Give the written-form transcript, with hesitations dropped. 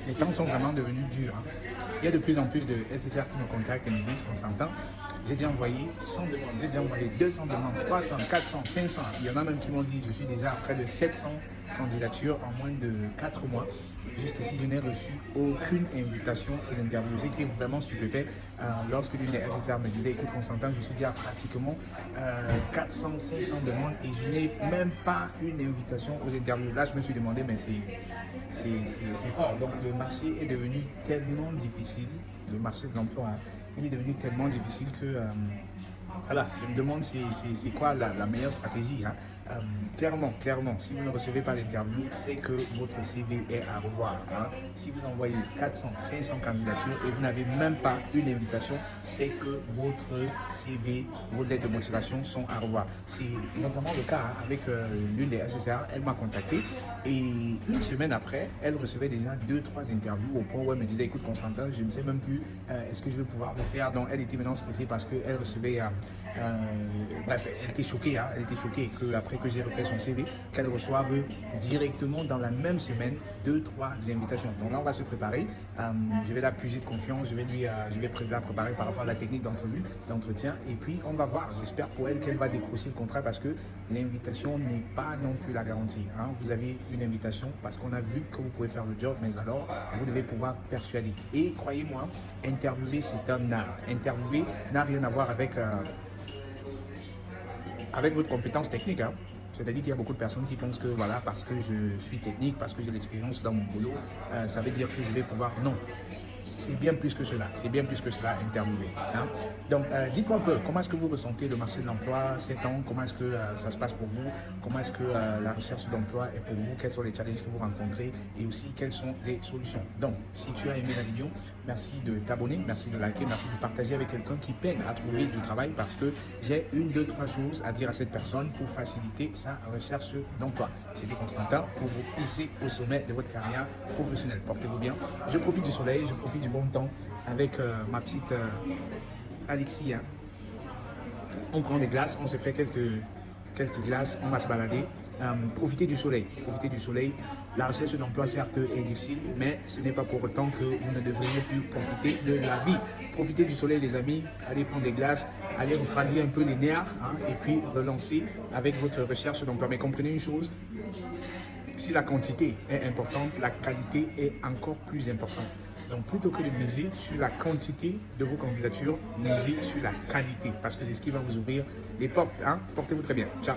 les temps sont vraiment devenus durs. Hein. Il y a de plus en plus de SSR qui me contactent et me disent qu'on s'entend. J'ai déjà envoyé 100 demandes, j'ai déjà envoyé 200 demandes, 300, 400, 500. Il y en a même qui m'ont dit je suis déjà à près de 700 candidatures en moins de 4 mois. Jusqu'ici, je n'ai reçu aucune invitation aux interviews. J'étais vraiment stupéfait lorsque l'une des SSR me disait écoute, qu'on s'entend, je suis déjà à pratiquement 400, 500 demandes et je n'ai même pas une invitation aux interviews. Là, je me suis demandé, mais c'est fort. Donc, le marché est devenu tellement difficile, le marché de l'emploi, hein, il est devenu tellement difficile que voilà, je me demande c'est quoi la meilleure stratégie. Hein. Clairement, si vous ne recevez pas d'interview, c'est que votre CV est à revoir. Hein. Si vous envoyez 400, 500 candidatures et vous n'avez même pas une invitation, c'est que votre CV, vos lettres de motivation sont à revoir. C'est notamment le cas hein, avec l'une des SSR. Elle m'a contacté et une semaine après, elle recevait déjà 2-3 interviews au point où elle me disait écoute Constantin, je ne sais même plus est-ce que je vais pouvoir le faire. Donc elle était maintenant stressée parce qu'elle recevait bref, elle était choquée, hein, elle était choquée qu'après que j'ai refait son CV, qu'elle reçoive directement dans la même semaine 2-3 invitations. Donc là, on va se préparer. Je vais la puiser de confiance, je vais la préparer par rapport à la technique d'entrevue, d'entretien, et puis on va voir. J'espère pour elle qu'elle va décrocher le contrat parce que l'invitation n'est pas non plus la garantie. Hein. Vous avez une invitation parce qu'on a vu que vous pouvez faire le job, mais alors vous devez pouvoir persuader. Et croyez-moi, interviewer, c'est un art. Interviewer n'a rien à voir avec votre compétence technique. Hein. C'est-à-dire qu'il y a beaucoup de personnes qui pensent que voilà, parce que je suis technique, parce que j'ai l'expérience dans mon boulot, ça veut dire que je vais pouvoir. Non, c'est bien plus que cela. C'est bien plus que cela, interviewer. Hein. Donc, dites-moi un peu, comment est-ce que vous ressentez le marché de l'emploi ces temps? Comment est-ce que ça se passe pour vous? Comment est-ce que la recherche d'emploi est pour vous? Quels sont les challenges que vous rencontrez? Et aussi, quelles sont les solutions? Donc, si tu as aimé la vidéo, merci de t'abonner, merci de liker, merci de partager avec quelqu'un qui peine à trouver du travail parce que j'ai 1, 2, 3 choses à dire à cette personne pour faciliter sa recherche d'emploi. C'était Constantin pour vous hisser au sommet de votre carrière professionnelle. Portez-vous bien. Je profite du soleil, je profite du bon temps avec ma petite Alexis. Hein. On prend des glaces, on se fait quelques glaces, on va se balader. Profitez du soleil, profitez du soleil. La recherche d'emploi certes est difficile, mais ce n'est pas pour autant que vous ne devriez plus profiter de la vie. Profitez du soleil les amis, allez prendre des glaces, allez refroidir un peu les nerfs hein, et puis relancer avec votre recherche d'emploi. Mais comprenez une chose, si la quantité est importante, la qualité est encore plus importante. Donc plutôt que de miser sur la quantité de vos candidatures, misez sur la qualité parce que c'est ce qui va vous ouvrir les portes. Hein. Portez-vous très bien. Ciao.